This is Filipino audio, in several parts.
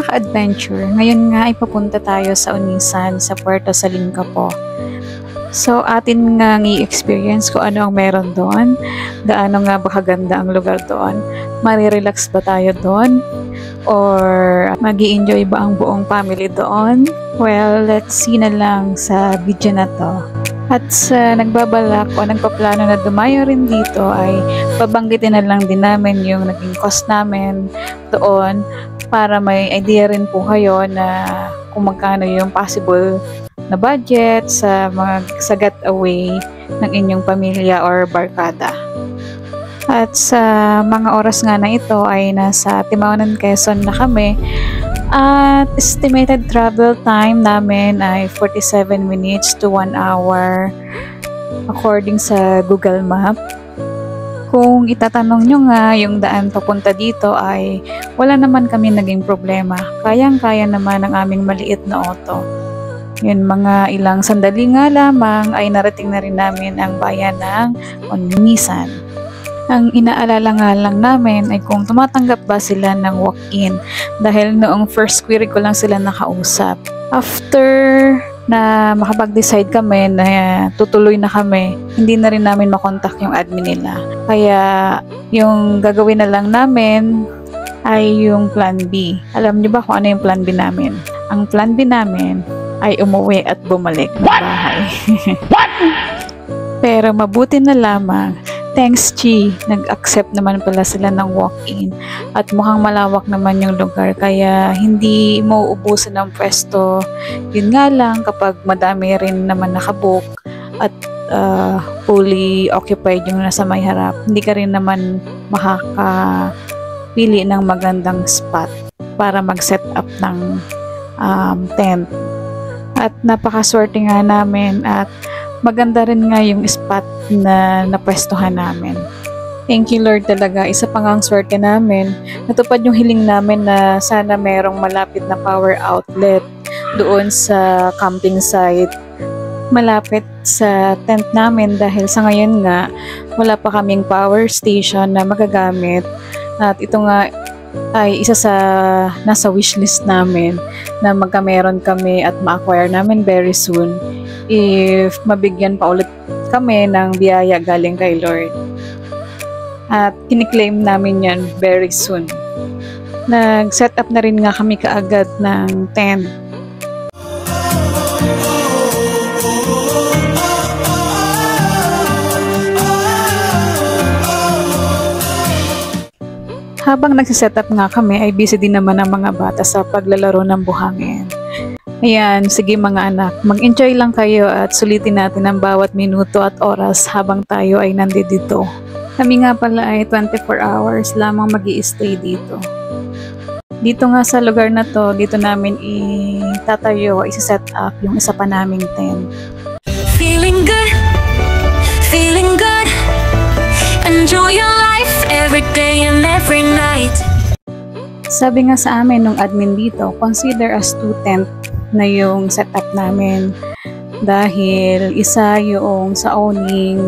nakaka-adventure. Ngayon nga ay papunta tayo sa Onisan, sa Puerto Salinca po. So, atin nga i-experience kung ano ang meron doon, gaano nga ba kaganda ang lugar doon, marirelax ba tayo doon, or magi-enjoy ba ang buong family doon? Well, let's see na lang sa video na to. At sa nagbabalak o nagpaplano na dumayo rin dito ay babanggitin na lang din namin yung naging cost namin doon para may idea rin po kayo na kung magkano yung possible na budget sa mga sa getaway ng inyong pamilya or barkada. At sa mga oras nga na ito ay nasa Timaonan, Quezon na kami. At estimated travel time namin ay 47 minutes to 1 hour according sa Google Map. Kung itatanong nyo nga yung daan papunta dito ay wala naman kami naging problema. Kayang-kaya naman ang aming maliit na auto. Yun, mga ilang sandali nga lamang ay narating na rin namin ang bayan ng Onisan. Ang inaalala nga lang namin ay kung tumatanggap ba sila ng walk-in dahil noong first query ko lang sila nakausap. After na makapag-decide kami na tutuloy na kami, hindi na rin namin makontak yung admin nila. Kaya yung gagawin na lang namin ay yung plan B. Alam niyo ba kung ano yung plan B namin? Ang plan B namin ay umuwi at bumalik ng bahay. Pero mabuti na lamang, thanks Chi, nag-accept naman pala sila ng walk-in at mukhang malawak naman yung lugar kaya hindi mauubusan ng pwesto. Yun nga lang kapag madami rin naman nakabook at fully occupied yung nasa may harap, hindi ka rin naman makakapili ng magandang spot para mag-set up ng tent. At napakaswerte nga namin at maganda rin nga yung spot na napwestuhan namin. Thank you Lord talaga. Isa pang ang swerte namin. Natupad yung hiling namin na sana merong malapit na power outlet doon sa camping site. Malapit sa tent namin dahil sa ngayon nga wala pa kaming power station na magagamit. At ito nga ay isa sa nasa wishlist namin na magkameron kami at ma-acquire namin very soon if mabigyan pa ulit kami ng biyaya galing kay Lord. At kiniklaim namin yan very soon. Nag-set up na rin nga kami kaagad ng tent. Habang nagsiset up nga kami ay busy din naman ang mga bata sa paglalaro ng buhangin. Ayan, sige mga anak, mag-enjoy lang kayo at sulitin natin ang bawat minuto at oras habang tayo ay nandito. Kami nga pala ay 24 hours lamang mag-i-stay dito. Dito nga sa lugar na to, dito namin itatayo, isa-set up yung isa pa naming tent. Feeling good, enjoy your life every day and every night. Sabi nga sa amin nung admin dito, consider as 2 tent na yung setup namin dahil isa yung sa owning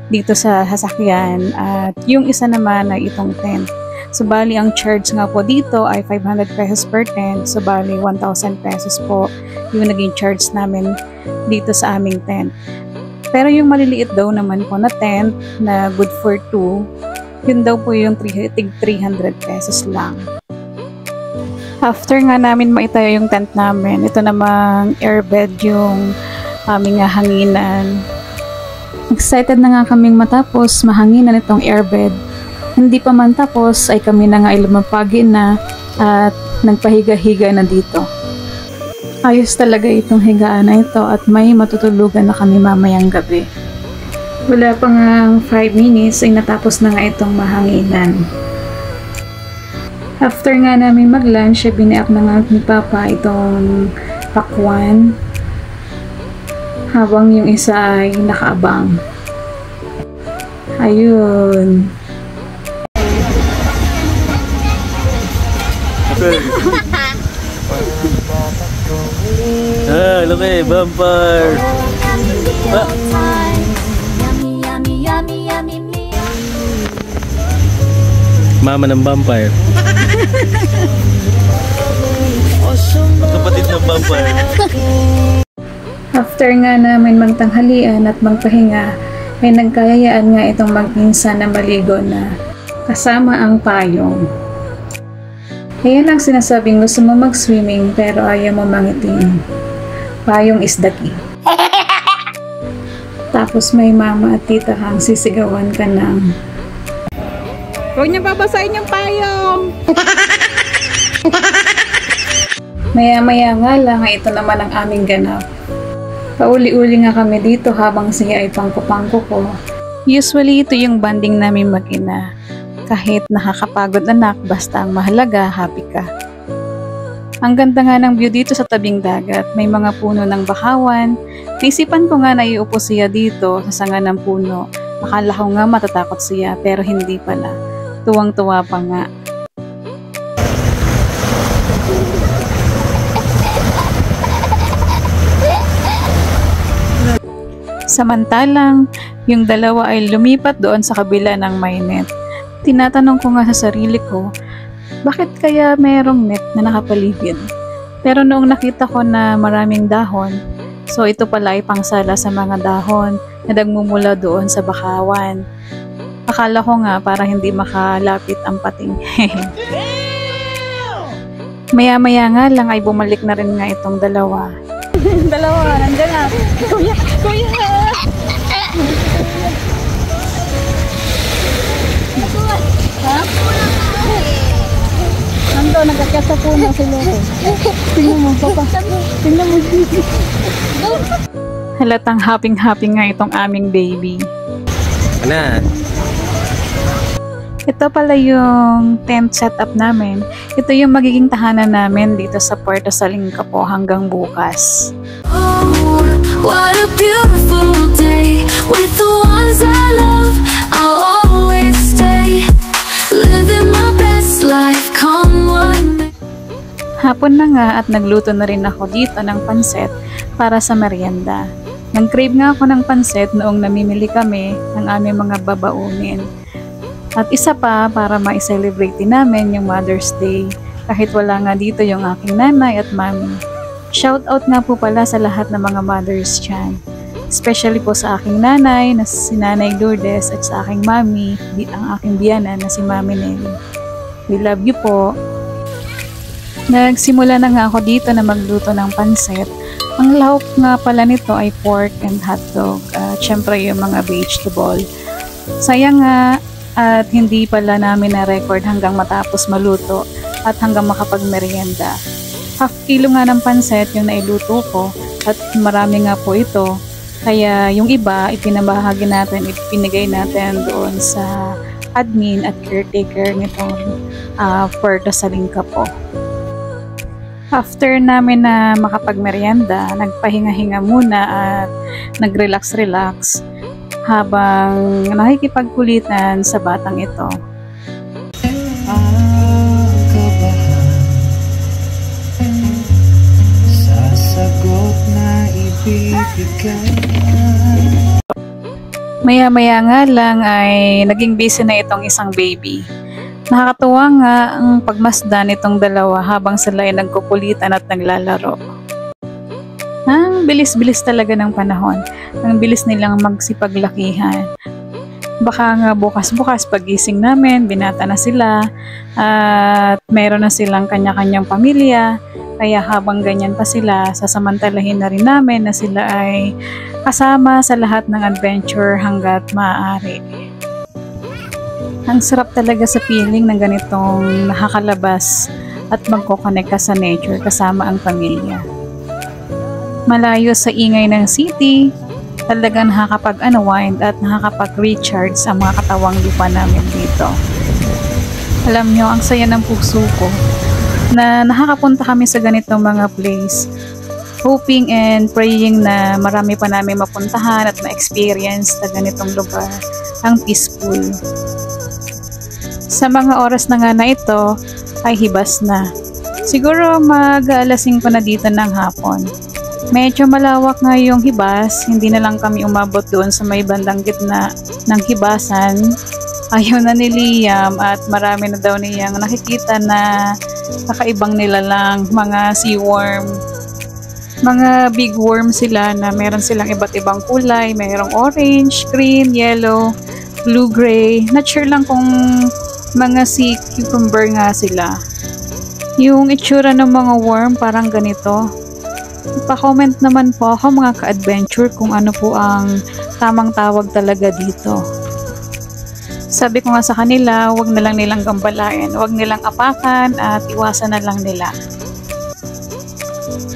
dito sa sasakyan at yung isa naman ay itong tent. So bali ang charge nga po dito ay 500 pesos per tent, so bali 1,000 pesos po yung naging charge namin dito sa aming tent. Pero yung maliliit daw naman po na tent na good for 2, yun daw po yung 300 pesos lang. After nga namin maitayo yung tent namin, ito namang airbed yung aming hanginan. Excited na nga kaming matapos mahanginan itong airbed. Hindi pa man tapos ay kami na nga ilumapagi na at nagpahiga-higa na dito. Ayos talaga itong higaan na ito at may matutulugan na kami mamayang gabi. Wala pa nga 5 minutes ay natapos na nga itong mahanginan. After nga namin mag-lunch, biniak na nga ni Papa itong pakwan habang yung isa ay nakaabang. Ayun. Look eh, bumper. Mama ng vampire. Magkapatid ng Bumper. After nga namin magtanghalian at magpahinga, ay nagkayayaan nga itong mag-insan na maligo na kasama ang payong. Ayan ang sinasabing gusto mo mag-swimming pero ayaw mo mangitim. Payong is the key. Tapos may mama at tita kang sisigawan ka ng huwag niyo babasahin yung payong! Maya-maya nga lang ay ito naman ang aming ganap. Pauli-uli nga kami dito habang siya ay pangko-pangko ko. Usually ito yung banding namin mag-ina. Kahit nakakapagod anak, basta ang mahalaga, happy ka. Ang ganda nga ng view dito sa tabing dagat. May mga puno ng bakawan. Naisipan ko nga na iupo siya dito sa sanga ng puno. Akala ko nga matatakot siya pero hindi pala. Tuwang-tuwa pa nga. Samantalang, yung dalawa ay lumipat doon sa kabila ng may net. Tinatanong ko nga sa sarili ko, bakit kaya merong net na nakapaligid? Pero noong nakita ko na maraming dahon, so ito pala ay pangsala sa mga dahon na nagmumula doon sa bakawan. Akala ko nga para hindi makalapit ang pating. Maya-maya nga lang ay bumalik na rin nga itong dalawa. Dalawa, nandiyan na. Kuya! Kuya! Ha? Nando, nagkakya sa puno si Lolo. Tingnan mo, papa. Tingnan mo. Halatang happy-happy nga itong aming baby. Ano? Ito pala yung tent setup namin. Ito yung magiging tahanan namin dito sa Puerto Salingapo hanggang bukas. Oh, what a beautiful day with the ones I love. I'll always stay, living my best life. Come what may. Hapon na nga at nagluto na rin ako dito ng pansit para sa merienda. Nag-crave nga ako ng pansit noong namimili kami ng aming mga babaunin. At isa pa para ma-celebrate din namin yung Mother's Day kahit wala nga dito yung aking nanay at mami. Shoutout nga po pala sa lahat ng mga mothers dyan. Especially po sa aking nanay na si Nanay Lourdes at sa aking mami, ang aking biyana na si Mami Nelly. We love you po. Nagsimula na nga ako dito na magluto ng pansit. Ang lahok nga pala nito ay pork and hotdog. Syempre yung mga vegetable. Sayang nga at hindi pala namin na-record hanggang matapos maluto at hanggang makapagmerienda. Half kilo nga ng pansit yung nailuto ko at marami nga po ito. Kaya yung iba ipinabahagi natin, ipinigay natin doon sa admin at caretaker nitong Puerto Salingapo. After namin na makapagmerienda, nagpahinga-hinga muna at nag-relax-relax habang nakikipagkulitan sa batang ito. Ang kabahan sa sagot na ibibigay. Maya-maya nga lang ay naging busy na itong isang baby. Nakakatuwa nga ang pagmasdan nitong dalawa habang sila ay nagkukulitan at naglalaro. Ang bilis-bilis talaga ng panahon. Ang bilis nilang magsipaglakihan. Baka nga bukas-bukas pagising namin, binata na sila at meron na silang kanya-kanyang pamilya. Kaya habang ganyan pa sila, sasamantalahin na rin namin na sila ay kasama sa lahat ng adventure hanggat maaari. Ang sarap talaga sa feeling ng ganitong nakakalabas at magkoconnect ka sa nature kasama ang pamilya. Malayo sa ingay ng city, talagang nakakapag-unwind at nakakapag-recharge sa mga katawang lupa namin dito. Alam nyo, ang saya ng puso ko na nakakapunta kami sa ganitong mga place, hoping and praying na marami pa namin mapuntahan at ma-experience sa ganitong lugar, ang peaceful. Sa mga oras na nga na ito, ay hibas na. Siguro mag-alas 5 na dito ng hapon. Medyo malawak nga yung hibas, hindi na lang kami umabot doon sa may bandang gitna ng hibasan. Ayaw na ni Liam at marami na daw niyang nakikita na Kakaibang nila lang, mga sea worm. Mga big worm sila na meron silang iba't ibang kulay. Mayroong orange, green, yellow, blue-gray. Not sure lang kung mga sea cucumber nga sila. Yung itsura ng mga worm parang ganito. Pa-comment naman po ako mga ka-adventure kung ano po ang tamang tawag talaga dito. Sabi ko nga sa kanila, wag na lang nilang gambalain, wag nilang apakan at iwasan na lang nila.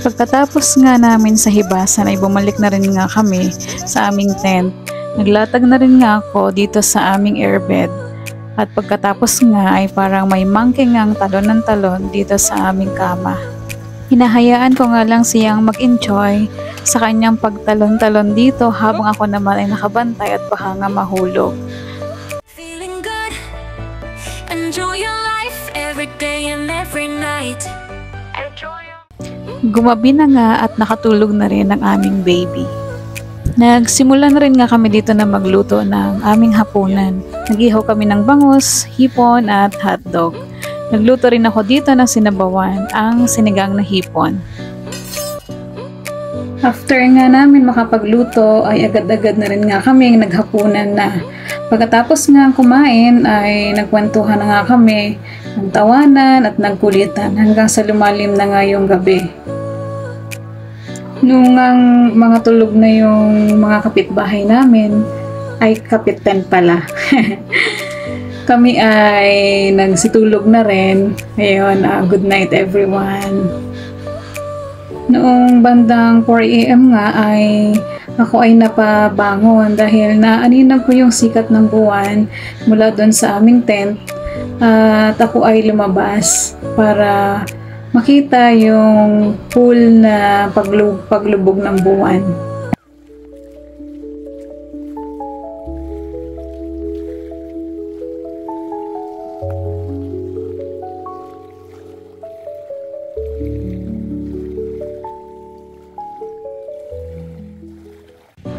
Pagkatapos nga namin sa hibasan ay bumalik na rin nga kami sa aming tent. Naglatag na rin nga ako dito sa aming airbed. At pagkatapos nga ay parang may monkey ngang talon ng talon dito sa aming kama. Hinahayaan ko nga lang siyang mag-enjoy sa kanyang pagtalon-talon dito habang ako naman ay nakabantay at baka nga mahulog. Feeling good, enjoy your life every day and every night. Gumabi na nga at nakatulog na rin ang aming baby. Nagsimula na rin nga kami dito na magluto ng aming hapunan. Nag-ihaw kami ng bangus, hipon at hotdog. Nagluto rin ako dito ng sinabawan, ang sinigang na hipon. After nga namin makapagluto ay agad-agad na rin nga kami naghapunan na. Pagkatapos nga kumain ay nagkwentuhan na nga kami, nagtawanan at nagkulitan hanggang sa lumalim na nga yung gabi. Nung ang mga tulog na yung mga kapitbahay namin, ay kapiten pala. Kami ay nagsitulog na rin. Ayun, good night everyone. Noong bandang 4 AM nga ay ako ay napabangon dahil naaninag ko yung sikat ng buwan mula doon sa aming tent at ako ay lumabas para makita yung pool na paglubog ng buwan.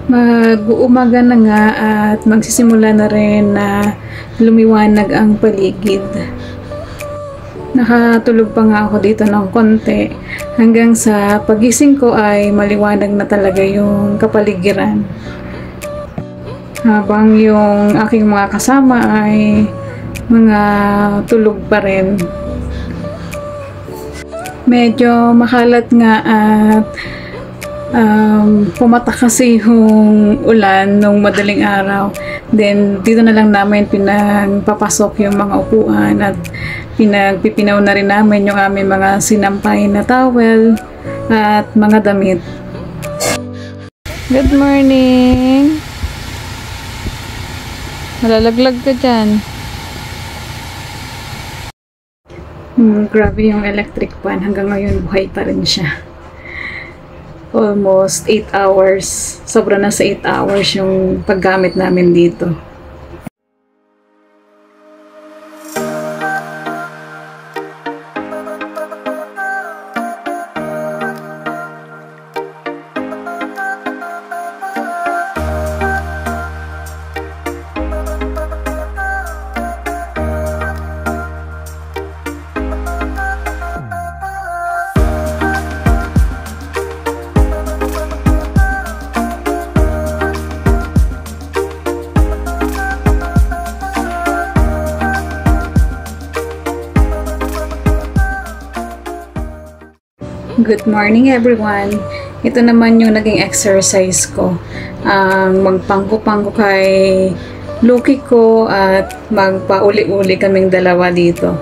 Mag-uumaga na nga at magsisimula na rin na lumiwanag ang paligid. Nakatulog pa nga ako dito ng konti hanggang sa pagising ko ay maliwanag na talaga yung kapaligiran. Habang yung aking mga kasama ay mga tulog pa rin. Medyo makalat nga at pumatak kasi yung ulan nung madaling araw. Then dito na lang namin pinagpapasok yung mga upuan at pinagpipinaw na rin namin yung aming mga sinampay na towel at mga damit. Good morning! Malalaglag ka dyan. Grabe yung electric fan. Hanggang ngayon buhay pa rin siya. Almost 8 hours. Sobra na sa 8 hours yung paggamit namin dito. Good morning everyone! Ito naman yung naging exercise ko. Magpangko-pangko kay Lucky ko at magpauli-uli kaming dalawa dito.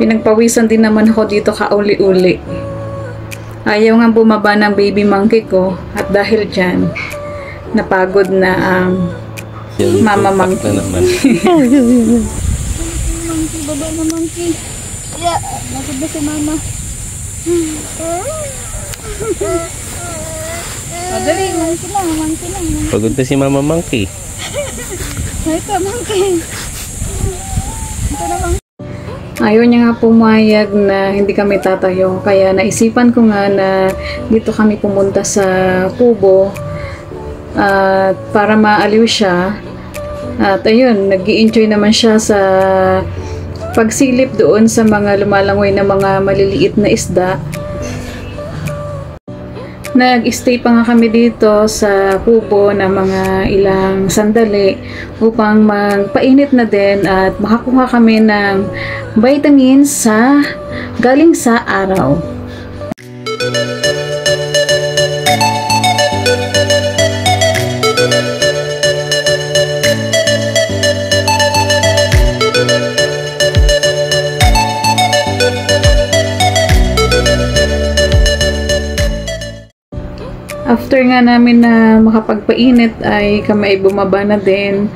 Pinagpawisan din naman ako dito kauli-uli. Ayaw nga bumaba ng baby monkey ko at dahil dyan, napagod na ang mama monkey. Monkey, baba na monkey. Yeah, nagod na si mama. Madali, monkey lang. Pagod na si Mama Monkey. Ito, monkey. Ito na monkey. Ayaw niya nga pumayag na hindi kami tatayo. Kaya naisipan ko nga na dito kami pumunta sa kubo para maaliw siya. At ayun, nag-i-enjoy naman siya sa pagsilip doon sa mga lumalangoy na mga maliliit na isda, nag-stay pa nga kami dito sa kubo na mga ilang sandali upang magpainit na din at makakuha kami ng vitamins galing sa araw. After nga namin na makapagpainit ay kami ay bumaba na din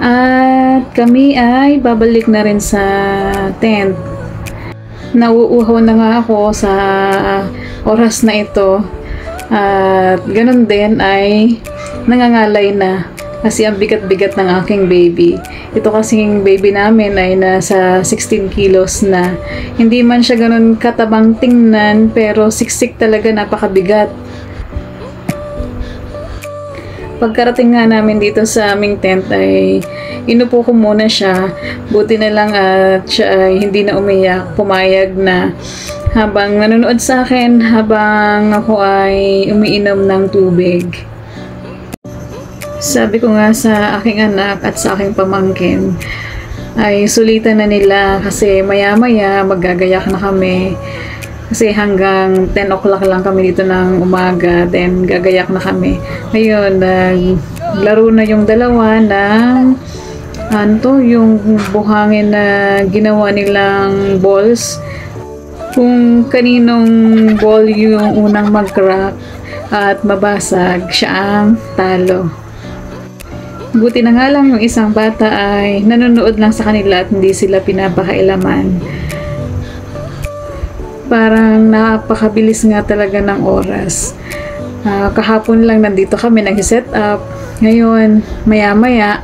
at kami ay babalik na rin sa tent. Nauuhaw na nga ako sa oras na ito at ganun din ay nangangalay na kasi ang bigat-bigat ng aking baby. Ito kasing baby namin ay nasa 16 kilos na. Hindi man siya ganun katabang tingnan pero siksik talaga, napakabigat. Pagkarating nga namin dito sa aming tent ay inupo ko muna siya. Buti na lang at siya ay hindi na umiyak, pumayag na habang nanonood sa akin habang ako ay umiinom ng tubig. Sabi ko nga sa aking anak at sa aking pamangkin ay sulitan na nila kasi maya-maya magagayak na kami. Kasi hanggang 10 o'clock lang kami dito ng umaga, then gagayak na kami. Ngayon, naglaro na yung dalawa ng yung buhangin na ginawa nilang balls. Kung kaninong ball yung unang mag-crack at mabasag, siya ang talo. Buti na nga lang yung isang bata ay nanonood lang sa kanila at hindi sila pinapakailaman. Parang napakabilis nga talaga ng oras. Kahapon lang nandito kami nag-set up. Ngayon, maya-maya,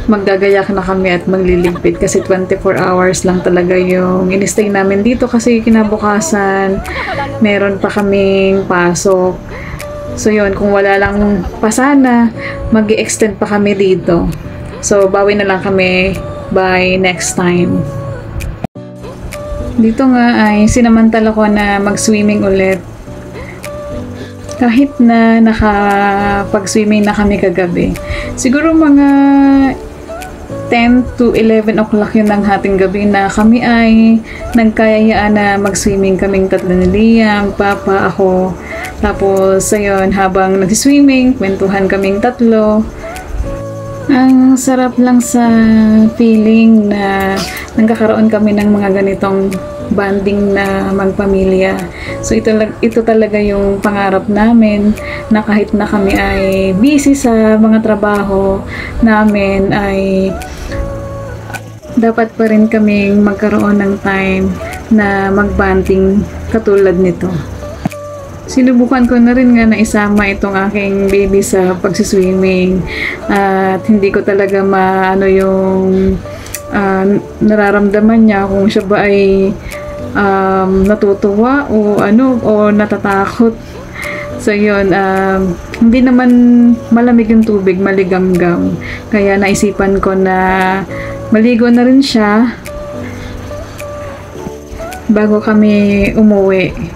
maggagayak na kami at magliligpit kasi 24 hours lang talaga yung in-stay namin dito kasi kinabukasan, meron pa kaming pasok. So yun, kung wala lang pa sana, mag-i-extend pa kami dito. So, bawi na lang kami by next time. Dito nga ay sinamantala ko na mag-swimming ulit. Kahit na nakapag-swimming na kami kagabi. Siguro mga 10 to 11 o'clock yun ng hating gabi na kami ay nagkayayaan na mag-swimming kaming tatlo ni Liam, Papa, ako. Tapos, ayun, habang nag-swimming, kwentuhan kaming tatlo. Ang sarap lang sa feeling na nagkakaroon kami ng mga ganitong bonding na magpamilya. So ito talaga yung pangarap namin na kahit na kami ay busy sa mga trabaho namin ay dapat pa rin kaming magkaroon ng time na magbanding katulad nito. Sinubukan ko na rin nga na isama itong aking baby sa pagsiswimming at hindi ko talaga maano yung nararamdaman niya kung siya ba ay natutuwa o natatakot. So yun, hindi naman malamig yung tubig, maligamgam. Kaya naisipan ko na maligo na rin siya bago kami umuwi.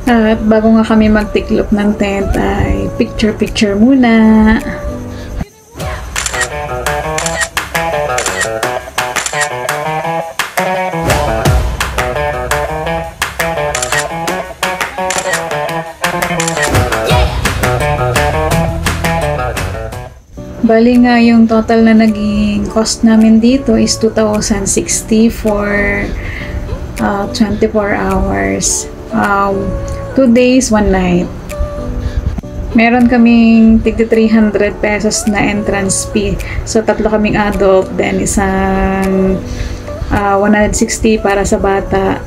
At bago nga kami magtiklop ng tent ay picture muna. Bali nga yung total na naging cost namin dito is 2,060 for 24 hours. 2 days, 1 night. Meron kaming tig 300 pesos na entrance fee. So, tatlo kaming adult, then isang 160 para sa bata.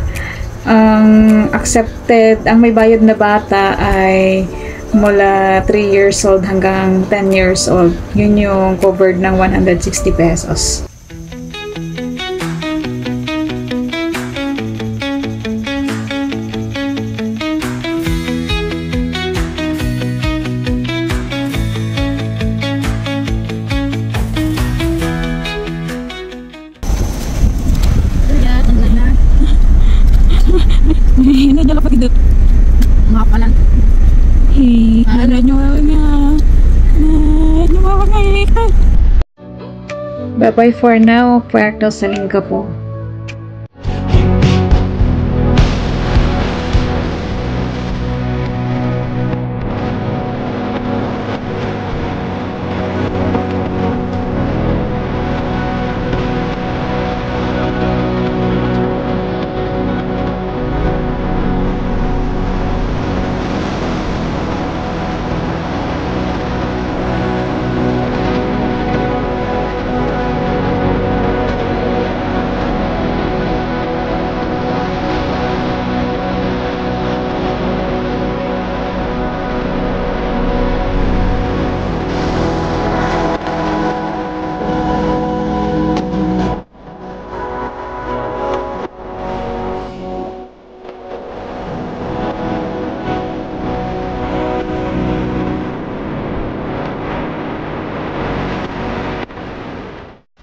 Ang accepted, ang may bayad na bata ay mula 3 years old hanggang 10 years old. Yun yung covered ng 160 pesos. Hindi na pag ito. Mga pa lang. Ano nyo nga. Bye-bye for now, Puerto Salingapo.